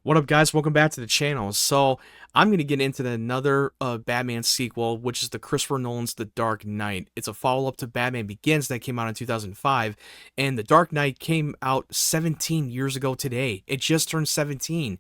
What up, guys? Welcome back to the channel. So, I'm going to get into another Batman sequel, which is the Christopher Nolan's The Dark Knight. It's a follow-up to Batman Begins that came out in 2005, and The Dark Knight came out 17 years ago today. It just turned 17.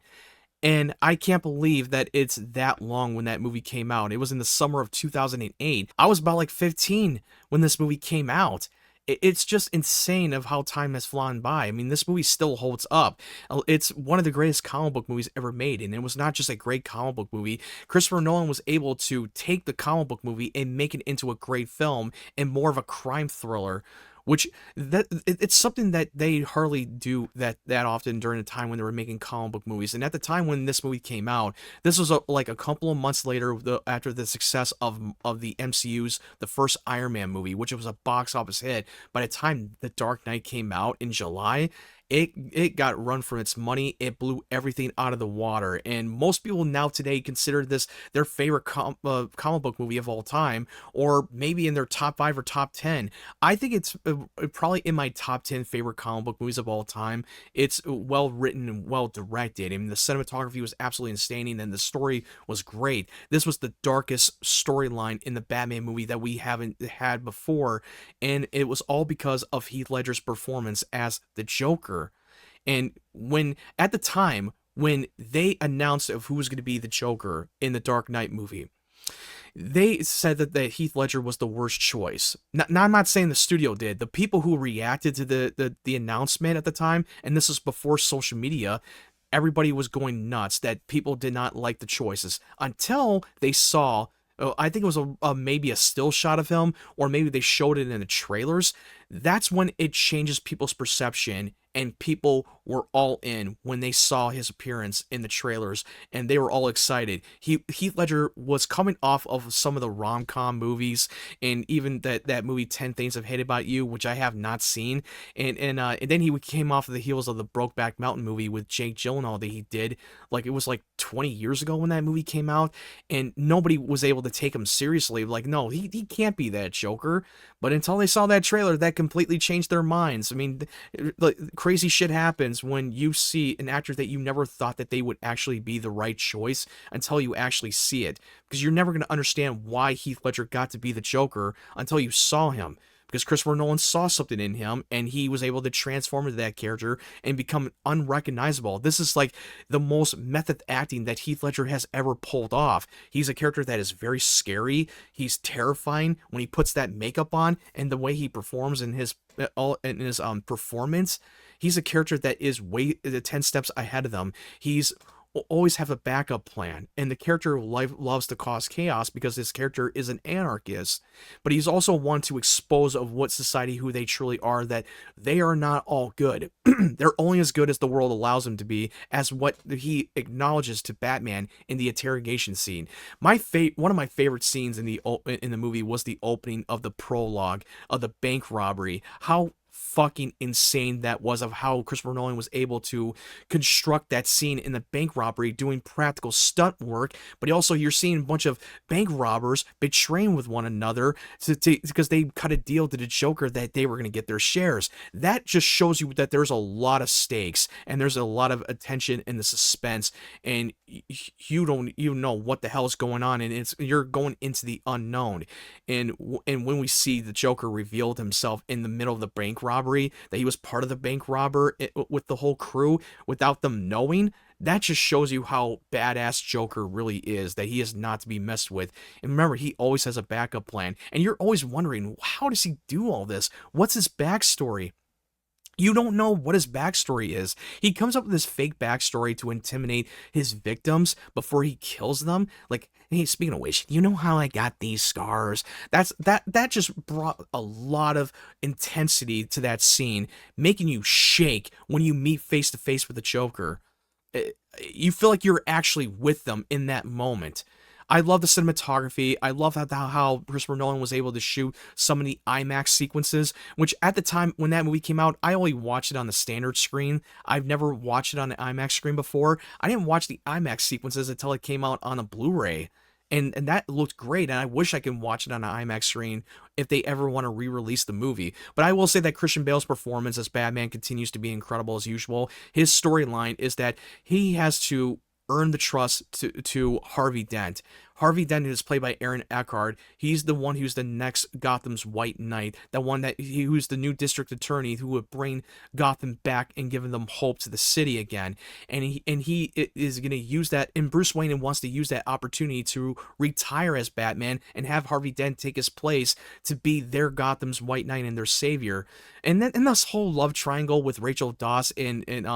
And I can't believe that it's that long when that movie came out. It was in the summer of 2008. I was about like 15 when this movie came out. It's just insane of how time has flown by. I mean, this movie still holds up. It's one of the greatest comic book movies ever made, and it was not just a great comic book movie. Christopher Nolan was able to take the comic book movie and make it into a great film and more of a crime thriller, which it's something that they hardly do that often during the time when they were making comic book movies. And at the time when this movie came out, this was like a couple of months later, after the success of the MCU's the first Iron Man movie, which was a box office hit. By the time The Dark Knight came out in July, it got run from its money. It blew everything out of the water, and most people now today consider this their favorite comic book movie of all time, or maybe in their top 5 or top 10. I think it's probably in my top 10 favorite comic book movies of all time. It's well written and well directed. I mean, the cinematography was absolutely outstanding, and the story was great. This was the darkest storyline in the Batman movie that we haven't had before, and it was all because of Heath Ledger's performance as the Joker. And when at the time when they announced of who was going to be the Joker in the Dark Knight movie, they said that Heath Ledger was the worst choice. Now, I'm not saying the studio did. The people who reacted to the announcement at the time, and this is before social media, everybody was going nuts that people did not like the choices until they saw. I think it was maybe a still shot of him, or maybe they showed it in the trailers. That's when it changes people's perception, and people were all in when they saw his appearance in the trailers, and they were all excited. Heath Ledger was coming off of some of the rom-com movies, and even that movie 10 Things I've Hated About You, which I have not seen, and then he came off of the heels of the Brokeback Mountain movie with Jake Gyllenhaal that he did, like it was like 20 years ago when that movie came out, and nobody was able to take him seriously. Like, no, he can't be that Joker. But until they saw that trailer, that completely changed their minds. I mean, like, crazy shit happens when you see an actor that you never thought that they would actually be the right choice until you actually see it. Because you're never going to understand why Heath Ledger got to be the Joker until you saw him. Because Christopher Nolan saw something in him, and he was able to transform into that character and become unrecognizable. This is like the most method acting that Heath Ledger has ever pulled off. He's a character that is very scary. He's terrifying when he puts that makeup on, and the way he performs in his performance. He's a character that is way 10 steps ahead of them. He's always have a backup plan, and the character loves to cause chaos because this character is an anarchist, but he's also one to expose of what society, who they truly are, that they are not all good. They're only as good as the world allows them to be, as what he acknowledges to Batman in the interrogation scene. One of my favorite scenes in the movie was the opening of the prologue of the bank robbery. How fucking insane that was, of how Christopher Nolan was able to construct that scene in the bank robbery, doing practical stunt work, but also you're seeing a bunch of bank robbers betraying with one another because they cut a deal to the Joker that they were going to get their shares. That just shows you that there's a lot of stakes, and there's a lot of attention in the suspense, and you don't even know what the hell is going on, and you're going into the unknown. And when we see the Joker revealed himself in the middle of the bank robbery, that he was part of the bank robber with the whole crew without them knowing, that just shows you how badass Joker really is, that he is not to be messed with. And remember, he always has a backup plan, and you're always wondering, how does he do all this? What's his backstory? You don't know what his backstory is. He comes up with this fake backstory to intimidate his victims before he kills them. Like, hey, speaking of which, you know how I got these scars? That just brought a lot of intensity to that scene, making you shake when you meet face to face with the Joker. You feel like you're actually with them in that moment. I love the cinematography. I love how Christopher Nolan was able to shoot some of the IMAX sequences, which at the time when that movie came out, I only watched it on the standard screen. I've never watched it on the IMAX screen before. I didn't watch the IMAX sequences until it came out on a Blu-ray. and that looked great, and I wish I could watch it on an IMAX screen if they ever want to re-release the movie. But I will say that Christian Bale's performance as Batman continues to be incredible as usual. His storyline is that he has to earn the trust to Harvey Dent. Harvey Dent is played by Aaron Eckhart. He's the one who's the next Gotham's White Knight, the one who's the new district attorney who would bring Gotham back and give them hope to the city again. And he is going to use that. And Bruce Wayne wants to use that opportunity to retire as Batman and have Harvey Dent take his place to be their Gotham's White Knight and their savior. And then this whole love triangle with Rachel Dawes and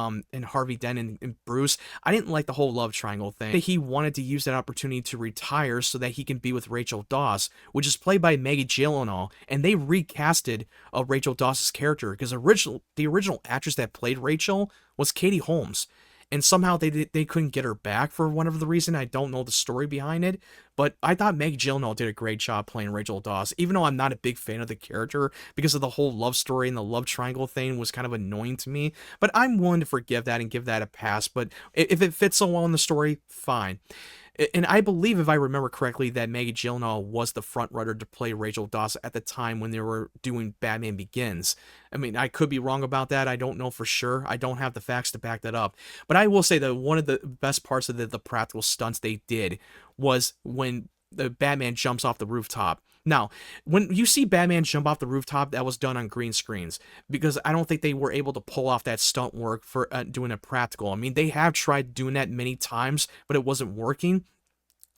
Harvey Dent and Bruce, I didn't like the whole love triangle thing. He wanted to use that opportunity to retire so that he can be with Rachel Dawes, which is played by Maggie Gyllenhaal, and they recasted Rachel Dawes' character because the original actress that played Rachel was Katie Holmes. And somehow they couldn't get her back for whatever the reason. I don't know the story behind it, but I thought Maggie Gyllenhaal did a great job playing Rachel Dawes, even though I'm not a big fan of the character because of the whole love story and the love triangle thing was kind of annoying to me. But I'm willing to forgive that and give that a pass. But if it fits so well in the story, fine. And I believe, if I remember correctly, that Maggie Gyllenhaal was the front runner to play Rachel Dawes at the time when they were doing Batman Begins. I mean, I could be wrong about that. I don't know for sure. I don't have the facts to back that up. But I will say that one of the best parts of the practical stunts they did was when the Batman jumps off the rooftop. Now, when you see Batman jump off the rooftop, that was done on green screens because I don't think they were able to pull off that stunt work for doing a practical. I mean, they have tried doing that many times, but it wasn't working.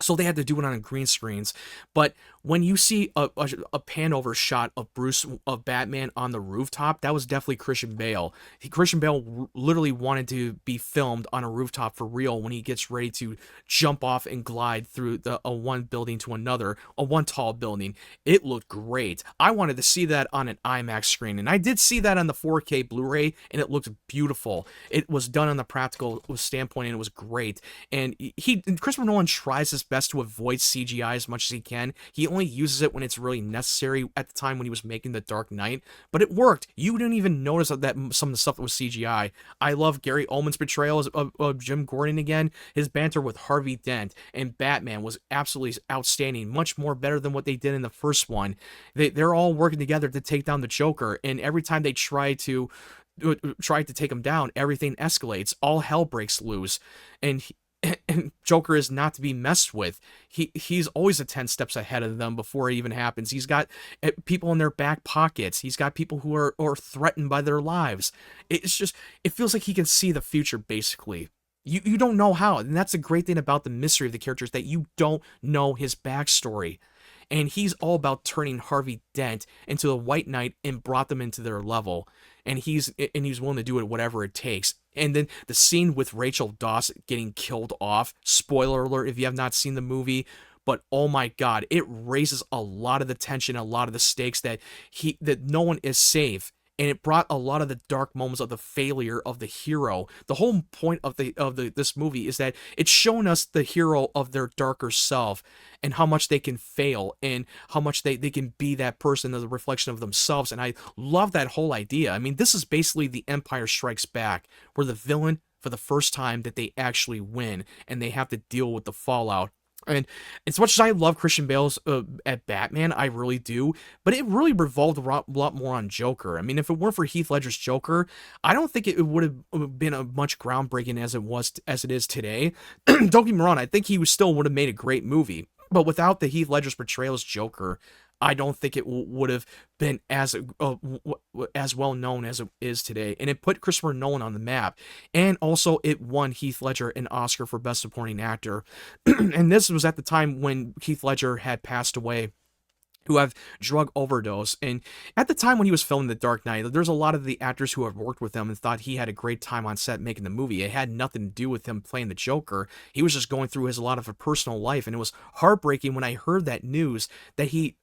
So they had to do it on green screens. But when you see a pan over shot of Batman on the rooftop, that was definitely Christian Bale. Christian Bale literally wanted to be filmed on a rooftop for real when he gets ready to jump off and glide through a one building to another, a one tall building. It looked great. I wanted to see that on an IMAX screen, and I did see that on the 4K Blu-ray, and it looked beautiful. It was done on the practical standpoint, and it was great. And Christopher Nolan tries his best to avoid CGI as much as he can. He only uses it when it's really necessary at the time when he was making The Dark Knight, but it worked. You didn't even notice that some of the stuff that was CGI. I love Gary Oldman's portrayal of Jim Gordon again. His banter with Harvey Dent and Batman was absolutely outstanding, much more better than what they did in the first one. They're all working together to take down the Joker, and every time they try to take him down, everything escalates. All hell breaks loose, and Joker is not to be messed with. He's always 10 steps ahead of them before it even happens. He's got people in their back pockets. He's got people who are threatened by their lives. It's just, it feels like he can see the future, basically. You don't know how, and that's the great thing about the mystery of the characters, that you don't know his backstory. And he's all about turning Harvey Dent into the White Knight and brought them into their level. And he's willing to do it whatever it takes. And then the scene with Rachel Dawes getting killed off, spoiler alert if you have not seen the movie, but oh my god, it raises a lot of the tension, a lot of the stakes that no one is safe. And it brought a lot of the dark moments of the failure of the hero. The whole point of this movie is that it's showing us the hero of their darker self and how much they can fail and how much they can be that person as a reflection of themselves. And I love that whole idea. I mean, this is basically The Empire Strikes Back, where the villain, for the first time, that they actually win and they have to deal with the fallout. And as much as I love Christian Bale's at Batman, I really do, but it really revolved a lot more on Joker. I mean, if it weren't for Heath Ledger's Joker, I don't think it would have been a much groundbreaking as it is today. Don't get me wrong, I think he still would have made a great movie, but without the Heath Ledger's portrayal as Joker, I don't think it would have been as well known as it is today. And it put Christopher Nolan on the map. And also it won Heath Ledger an Oscar for Best Supporting Actor. And this was at the time when Heath Ledger had passed away, who have drug overdose. And at the time when he was filming The Dark Knight, there's a lot of the actors who have worked with him and thought he had a great time on set making the movie. It had nothing to do with him playing the Joker. He was just going through a lot of a personal life. And it was heartbreaking when I heard that news that he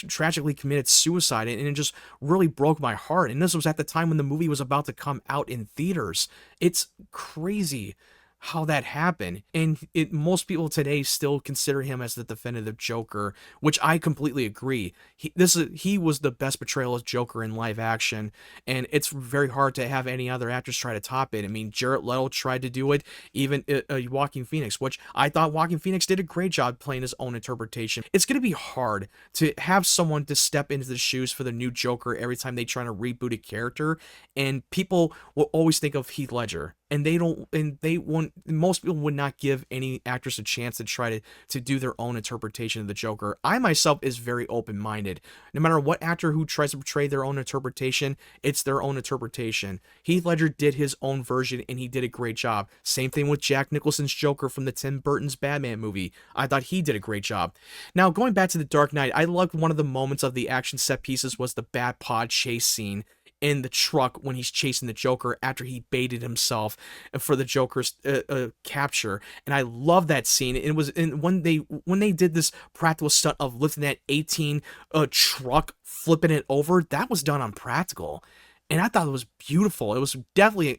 tragically committed suicide, and it just really broke my heart. And this was at the time when the movie was about to come out in theaters. It's crazy. how that happened. And most people today still consider him as the definitive Joker, which I completely agree. He was the best portrayal of Joker in live action, and it's very hard to have any other actors try to top it. I mean, Jared Leto tried to do it, even Joaquin Phoenix, which I thought Joaquin Phoenix did a great job playing his own interpretation. It's going to be hard to have someone to step into the shoes for the new Joker every time they try to reboot a character, and people will always think of Heath Ledger. And most people would not give any actress a chance to try to do their own interpretation of the Joker. I myself is very open-minded. No matter what actor who tries to portray their own interpretation, it's their own interpretation. Heath Ledger did his own version, and he did a great job. Same thing with Jack Nicholson's Joker from the Tim Burton's Batman movie. I thought he did a great job. Now, going back to The Dark Knight, I loved one of the moments of the action set pieces was the Bat-Pod chase scene in the truck when he's chasing the Joker after he baited himself for the Joker's capture. And I love that scene. It was when they did this practical stunt of lifting that 18 truck, flipping it over, that was done on practical. And I thought it was beautiful. It was definitely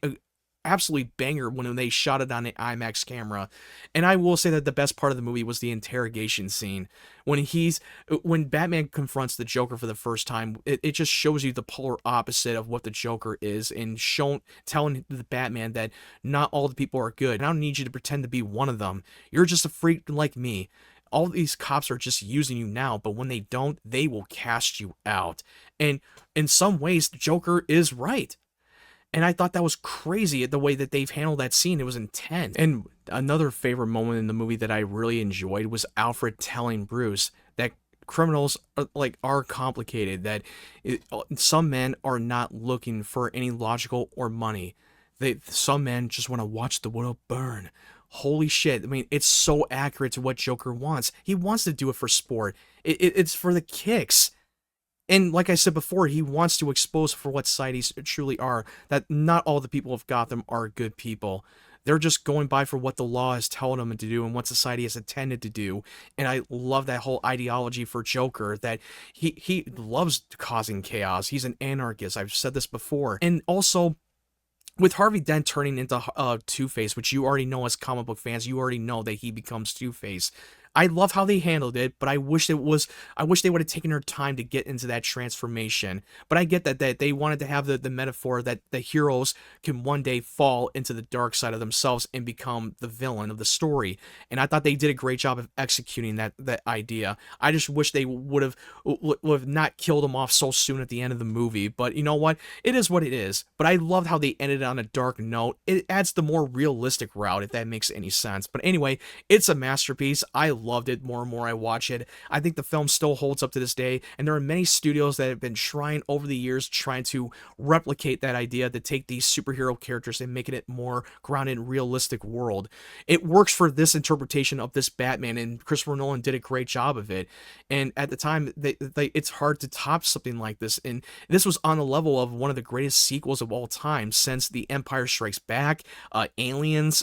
absolutely banger when they shot it on an IMAX camera. And I will say that the best part of the movie was the interrogation scene when Batman confronts the Joker for the first time. It just shows you the polar opposite of what the Joker is, and telling the Batman that not all the people are good, and I don't need you to pretend to be one of them. You're just a freak like me. All these cops are just using you now, but when they don't, they will cast you out. And in some ways, the Joker is right. And I thought that was crazy, the way that they've handled that scene. It was intense. And another favorite moment in the movie that I really enjoyed was Alfred telling Bruce that criminals are complicated, that some men are not looking for any logical or money. Some men just want to watch the world burn. Holy shit. I mean, it's so accurate to what Joker wants. He wants to do it for sport. It's for the kicks. And like I said before, he wants to expose for what societies truly are, that not all the people of Gotham are good people. They're just going by for what the law is telling them to do and what society has intended to do. And I love that whole ideology for Joker, that he loves causing chaos. He's an anarchist. I've said this before. And also, with Harvey Dent turning into Two-Face, which you already know as comic book fans, you already know that he becomes Two-Face. I love how they handled it, but I wish they would have taken their time to get into that transformation. But I get that they wanted to have the metaphor that the heroes can one day fall into the dark side of themselves and become the villain of the story. And I thought they did a great job of executing that idea. I just wish they would have not killed him off so soon at the end of the movie. But you know what? It is what it is. But I loved how they ended on a dark note. It adds the more realistic route, if that makes any sense. But anyway, it's a masterpiece. I loved it more and more I watch it. I think the film still holds up to this day, and there are many studios that have been trying over the years trying to replicate that idea, to take these superhero characters and making it more grounded in realistic world. It works for this interpretation of this Batman, and Christopher Nolan did a great job of it. And at the time, it's hard to top something like this, and this was on the level of one of the greatest sequels of all time since The Empire Strikes Back, Aliens,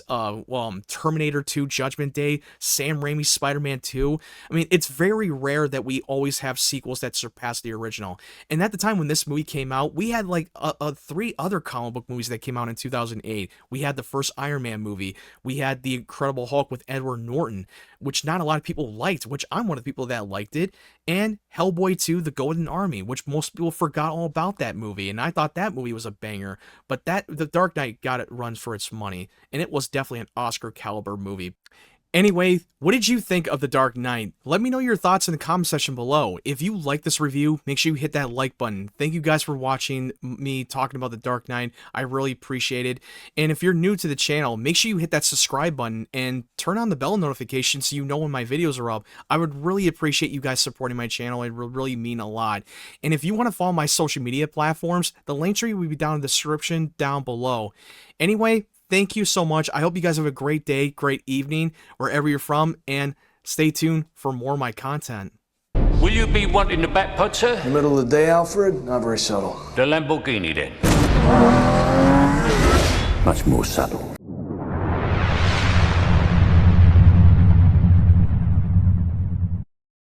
Terminator 2, Judgment Day, Sam Raimi's Spider-Man 2. I mean, it's very rare that we always have sequels that surpass the original. And at the time when this movie came out, we had like 3 other comic book movies that came out in 2008. We had the first Iron Man movie. We had The Incredible Hulk with Edward Norton, which not a lot of people liked, which I'm one of the people that liked it. And Hellboy 2, The Golden Army, which most people forgot all about that movie. And I thought that movie was a banger. But The Dark Knight got it runs for its money. And it was definitely an Oscar caliber movie. Anyway, what did you think of The Dark Knight? Let me know your thoughts in the comment section below. If you like this review, make sure you hit that like button. Thank you guys for watching me talking about The Dark Knight. I really appreciate it. And if you're new to the channel, make sure you hit that subscribe button and turn on the bell notification so you know when my videos are up. I would really appreciate you guys supporting my channel. It would really mean a lot. And if you want to follow my social media platforms, the link tree will be down in the description down below. Anyway, thank you so much. I hope you guys have a great day, great evening, wherever you're from, and stay tuned for more of my content. Will you be wanting the back pod, sir? In the middle of the day, Alfred? Not very subtle. The Lamborghini, then. Much more subtle.